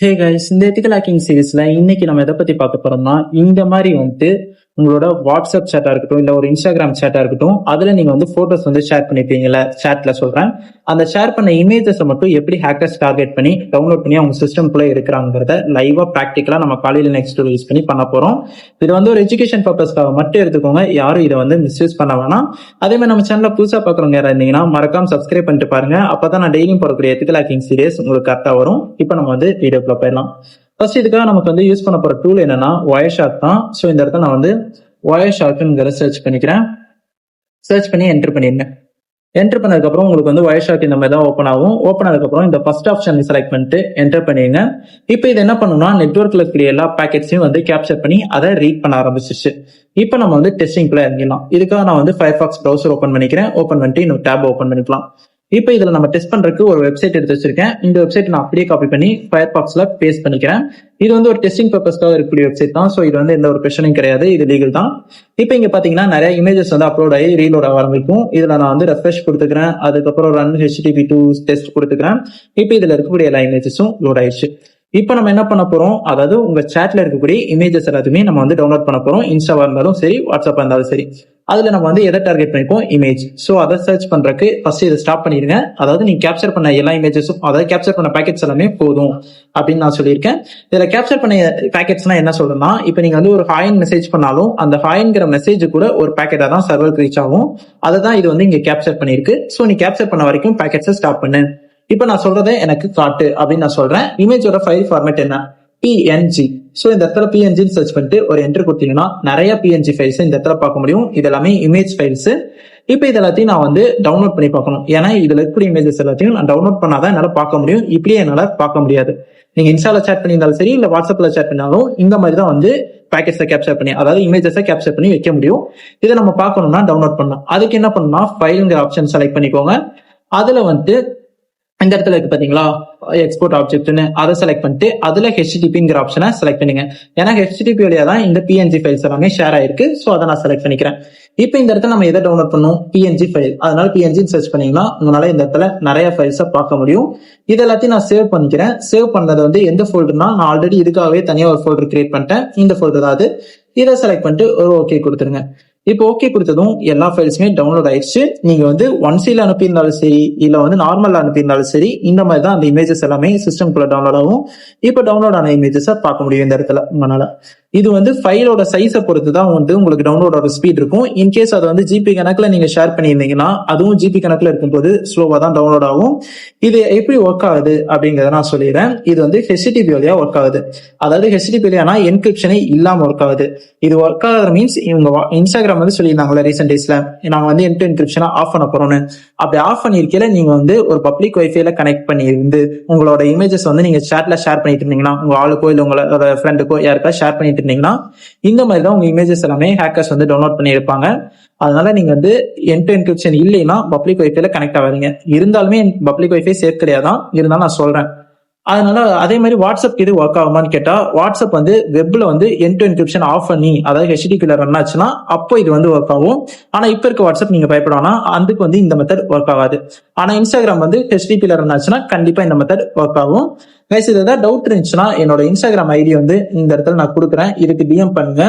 Hey guys, இந்த ethical hacking சீரீஸ்ல இன்னைக்கு நம்ம எதை பத்தி பார்க்க போறோம்னா, இந்த மாதிரி உங்களோட வாட்ஸ்அப் சேட்டா இருக்கட்டும், இல்ல ஒரு இன்ஸ்டாகிராம் சேட்டா இருக்கட்டும், அதுல நீங்க போட்டோஸ் ஷேர் பண்ணிருப்பீங்கல்ல, சேட்ல சொல்றேன். அந்த ஷேர் பண்ண இமேஜஸ் மட்டும் எப்படி ஹேக்கர்ஸ் டார்கெட் பண்ணி டவுன்லோட் பண்ணி அவங்க சிஸ்டம்குள்ள இருக்கிறாங்கிறத லைவா பிராக்டிகலா நம்ம காலையில நெக்ஸ்ட் யூஸ் பண்ணி பண்ண போறோம். இது ஒரு எஜுகேஷன் பர்பஸ்க்காக மட்டும் எடுத்துக்கோங்க, யாரும் இதை மிஸ்யூஸ் பண்ண வேணாம். அதே மாதிரி நம்ம சேனல்ல புதுசா பாக்குறவங்க யாராவது இருந்தீங்கன்னா மறக்காம சப்ஸ்கிரைப் பண்ணிட்டு பாருங்க. அப்பதான் நான் டெய்லியும் போடக்கூடிய எத்திக்கல் ஹேக்கிங் சீரீஸ் உங்களுக்கு கரெக்டா வரும். இப்போ நம்ம வீடியோக்குள்ள போயிடலாம். ஃபர்ஸ்ட் இதுக்காக நமக்கு யூஸ் பண்ண போற டூல் என்னன்னா வயர்ஷார்க் தான். ஸோ இந்த இடத்துல நான் வயர்ஷார்க்குங்கிற சர்ச் பண்ணிக்கிறேன். சர்ச் பண்ணி என்டர் பண்ணிருங்க. என்டர் பண்ணதுக்கப்புறம் உங்களுக்கு வயர்ஷார்க் இந்த மாதிரி தான் ஓப்பன் ஆகும். ஓப்பன் ஆனதுக்கப்புறம் இந்த ஃபர்ஸ்ட் ஆப்ஷன் செலக்ட் பண்ணிட்டு என்டர் பண்ணிடுங்க. இப்போ இது என்ன பண்ணணும்னா, நெட்வொர்க்ல இருக்கிற எல்லா பேக்கெட்ஸையும் கேப்சர் பண்ணி அதை ரீட் பண்ண ஆரம்பிச்சிச்சு. இப்போ நம்ம டெஸ்டிங்குள்ள இறங்கிடலாம். இதுக்காக நான் ஃபயர்பாக்ஸ் ப்ரௌசர் ஓப்பன் பண்ணிக்கிறேன். ஓப்பன் பண்ணிட்டு இன்னொரு டேப் ஓப்பன் பண்ணிக்கலாம். இப்போ இதுல நம்ம டெஸ்ட் பண்றதுக்கு ஒரு வெப்சைட் எடுத்து வச்சிருக்கேன். இந்த வெப்சைட் நான் அப்படியே காப்பி பண்ணி ஃபயர்பாக்ஸ்ல பேஸ்ட் பண்ணிக்கிறேன். இது ஒரு டெஸ்டிங் பர்பஸ்க்காக இருக்கக்கூடிய வெப்சைட் தான். ஸோ இது எந்த ஒரு பிரச்சனையும் கிடையாது, இது லீகல் தான். இப்போ இங்க பாத்தீங்கன்னா நிறைய இமேஜஸ் அப்லோட் ஆகி ரீலோட் ஆக ஆரம்பிக்கும். இதுல நான் ரெஃப்ரெஷ் கொடுத்துக்கிறேன். அதுக்கப்புறம் ரன் HTTP2 டெஸ்ட் கொடுத்துக்கிறேன். இப்போ இதுல இருக்கக்கூடிய எல்லா இமேஜஸும் லோட் ஆயிடுச்சு. இப்போ நம்ம என்ன பண்ண போறோம், அதாவது உங்க சேட்ல இருக்கக்கூடிய இமேஜஸ் எல்லாத்தையுமே நம்ம டவுன்லோட் பண்ண போறோம். இன்ஸ்டாவா இருந்தாலும் சரி, வாட்ஸ்அப்பா இருந்தாலும் சரி. அதுல நம்ம எதை டார்கெட் பண்ணிப்போம், இமேஜ். சோ அதை சர்ச் பண்றதுக்கு ஃபர்ஸ்ட் இதை ஸ்டாப் பண்ணிருங்க. அதாவது நீங்க கேப்சர் பண்ண எல்லா இமேஜஸும், அதாவது கேப்சர் பண்ண பேக்கெட்ஸ் எல்லாமே போதும் அப்படின்னு நான் சொல்லியிருக்கேன். இதுல கேப்சர் பண்ண பேக்கெட்ஸ்னா என்ன சொல்றேன்னா, இப்போ நீங்க ஒரு ஹாயின் மெசேஜ் பண்ணாலும் அந்த ஹாயின்ங்கிற மெசேஜ் கூட ஒரு பேக்கெட்டா தான் சர்வருக்கு ரீச் ஆகும். அதை தான் இது இங்க கேப்சர் பண்ணிருக்கு. சோ நீ கேப்சர் பண்ண வரைக்கும் பேக்கெட்ஸை ஸ்டாப் பண்ணு. இப்ப நான் சொல்றதை எனக்கு காட்டு அப்படின்னு நான் சொல்றேன். இமேஜோட ஃபைல் ஃபார்மேட் என்ன, PNG. சோ இந்த இடத்துல PNG சர்ச் பண்ணிட்டு ஒரு என்டர் கொடுத்தீங்கன்னா நிறைய PNG ஃபைல்ஸ் இந்த இடத்துல பார்க்க முடியும். இது எல்லாமே இமேஜ் ஃபைல்ஸ். இப்போ இது எல்லாத்தையும் நான் டவுன்லோட் பண்ணி பார்க்கணும். ஏன்னா இதுல இருக்கக்கூடிய இமேஜஸ் எல்லாத்தையும் நான் டவுன்லோட் பண்ணாதான் என்னால பார்க்க முடியும். இப்படியே என்னால பார்க்க முடியாது. நீங்க இன்ஸ்டால சேட் பண்ணியிருந்தாலும் சரி, இல்ல வாட்ஸ்அப்ல சேட் பண்ணாலும் இந்த மாதிரி தான் பேக்கெட்ஸை கேப்சர் பண்ணி, அதாவது இமேஜஸை கேப்சர் பண்ணி வைக்க முடியும். இதை நம்ம பார்க்கணும்னா டவுன்லோட் பண்ணலாம். அதுக்கு என்ன பண்ணணும்னா, ஃபைலுங்கிற ஆப்ஷன் செலக்ட் பண்ணிக்கோங்க. அதுல இந்த இடத்துல இருக்கு பாத்தீங்களா, எக்ஸ்போர்ட் ஆப்ஜெக்ட்னு, அதை செலக்ட் பண்ணிட்டு அதுல HTTPங்கிற ஆப்ஷனை செலக்ட் பண்ணுங்க. ஏன்னா HTTP வழியா தான் இந்த PNG ஃபைல்ஸ் எல்லாமே ஷேர் ஆயிருக்கு. சோ அதை நான் செலக்ட் பண்ணிக்கிறேன். இப்போ இந்த இடத்துல நம்ம எதை டவுன்லோட் பண்ணணும், PNG ஃபைல். அதனால PNG சர்ச் பண்ணீங்கன்னா உங்களால இந்த இடத்துல நிறைய ஃபைல்ஸை பார்க்க முடியும். இது எல்லாத்தையும் நான் சேவ் பண்ணிக்கிறேன். சேவ் பண்ணது எந்த ஃபோல்டர்னா, நான் ஆல்ரெடி இதுக்காகவே தனியா ஒரு ஃபோல்டர் கிரியேட் பண்ணிட்டேன். இந்த ஃபோல்டர் தான் அது. இதை செலக்ட் பண்ணிட்டு ஒரு ஓகே கொடுத்துருங்க. இப்போ ஓகே கொடுத்ததும் எல்லா ஃபைல்ஸுமே டவுன்லோட் ஆயிடுச்சு. நீங்க 1C அனுப்பியிருந்தாலும் சரி, இல்ல நார்மலா அனுப்பியிருந்தாலும் சரி, இந்த மாதிரி தான் அந்த இமேஜஸ் எல்லாமே சிஸ்டம்குள்ள டவுன்லோட் ஆகும். இப்போ டவுன்லோட் ஆன இமேஜஸை பார்க்க முடியும் இந்த இடத்துல உங்களால. இது ஃபைலோட சைஸை பொறுத்து தான் உங்களுக்கு டவுன்லோடோட ஸ்பீட் இருக்கும். இன்கேஸ் அது ஜிபி கணக்குல நீங்க ஷேர் பண்ணியிருந்தீங்கன்னா, அதுவும் ஜிபி கணக்குல இருக்கும்போது ஸ்லோவா தான் டவுன்லோட் ஆகும். இது எப்படி ஒர்க் ஆகுது அப்படிங்கறத நான் சொல்லிடுறேன். இது HTTP வழியா ஒர்க் ஆகுது. அதாவது HTTP வழியானா என்கிரிப்ஷனே இல்லாம ஒர்க் ஆகுது. இது ஒர்க் ஆகுற மீன்ஸ், இவங்க இன்ஸ்டாகிராம் சொல்லியிருந்தாங்களா ரீசென்ட் டேஸ்ல, நாங்க எண்ட் டு என்கிரிப்ஷனா ஆஃப் பண்ண போறோம்னு. அப்படி ஆஃப் பண்ணிருக்கல நீங்க ஒரு பப்ளிக் வைஃபைல கனெக்ட் பண்ணி இருந்து உங்களோட இமேஜஸ் நீங்க சேட்ல ஷேர் பண்ணிட்டு இருந்தீங்கன்னா, உங்க ஆளுக்கோ இல்ல உங்களோட ஃப்ரெண்டுக்கோ யாருக்கா ஷேர் பண்ணிட்டு இருந்தீங்கன்னா, இந்த மாதிரி தான் உங்க இமேஜஸ் எல்லாமே ஹேக்கர்ஸ் டவுன்லோட் பண்ணி இருப்பாங்க. அதனால நீங்க எண்ட் டு என்கிரிப்ஷன் இல்லைன்னா பப்ளிக் வைஃபைல கனெக்ட் ஆகாதீங்க. இருந்தாலுமே பப்ளிக் வைஃபை சேஃப் கிடையாதான், இருந்தாலும் நான் சொல்றேன். அதனால அதே மாதிரி வாட்ஸ்அப் இது ஒர்க் ஆகுமான்னு கேட்டா, வாட்ஸ்அப் வெப்ல எண்ட் டு என்கிரிப்ஷன் ஆஃப் பண்ணி, அதாவது HTTP ரன் ஆச்சுன்னா அப்போ இது ஒர்க் ஆகும். ஆனா இப்ப இருக்க வாட்ஸ்அப் நீங்க பயப்படானா, அதுக்கு இந்த மெத்தட் ஒர்க் ஆகாது. ஆனா இன்ஸ்டாகிராம் HTTP ரன் ஆச்சுன்னா கண்டிப்பா இந்த மெத்தட் ஒர்க் ஆகும். கைஸ், இது ஏதாவது டவுட் இருந்துச்சுன்னா என்னோட இன்ஸ்டாகிராம் ஐடி இந்த இடத்துல நான் கொடுக்குறேன். இதுக்கு DM பண்ணுங்க,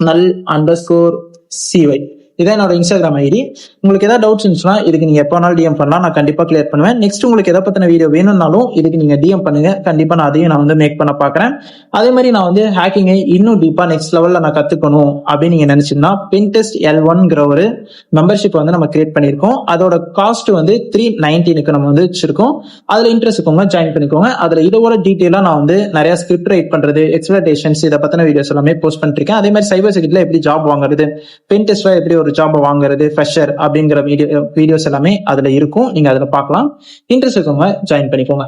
null_cy. இதான் என்னோட இன்ஸ்டாகிராம் ஐடி. உங்களுக்கு ஏதாவது டவுட்ஸ் இருந்துச்சுன்னா இதுக்கு நீங்க எப்போ வேணாலும் DM பண்ணலாம், நான் கண்டிப்பா கிளியர் பண்ணுவேன். நெக்ஸ்ட் உங்களுக்கு எதை பத்தின வீடியோ வேணும்னாலும் இதுக்கு நீங்க DM பண்ணுங்க, கண்டிப்பா நான் அதையும் நான் மேக் பண்ண பாக்குறேன். அதே மாதிரி நான் ஹேக்கிங்கை இன்னும் டீப்பா நெக்ஸ்ட் லெவல்ல நான் கத்துக்கணும் அப்படின்னு நீங்க நினைச்சீங்கன்னா, Pentest L1ங்கிற ஒரு மெம்பர்ஷிப் நம்ம கிரியேட் பண்ணிருக்கோம். அதோட காஸ்ட் $319 நம்ம வச்சிருக்கோம். அதுல இன்ட்ரெஸ்ட் இருக்கவங்க ஜாயின் பண்ணிக்கோங்க. அதுல இதோட டீட்டெயிலா நான் நிறைய ஸ்கிரிப்ட் ரைட் பண்றது, எக்ஸ்பிளேஷன்ஸ், இதை பத்தின வீடியோஸ் எல்லாமே போஸ்ட் பண்ணிருக்கேன். அதே மாதிரி சைபர் செக்யூரிட்டில எப்படி ஜாப் வாங்குறது, பென்டெஸ்ட்ல எப்படி ஒரு ஜாப் வாங்குறது, ஃப்ரெஷர் அப்படிங்கிற வீடியோஸ் எல்லாமே அதுல இருக்கும். நீங்க அதுல பார்க்கலாம். இன்ட்ரெஸ்ட் இருக்கவங்க ஜாயின் பண்ணிக்கோங்க.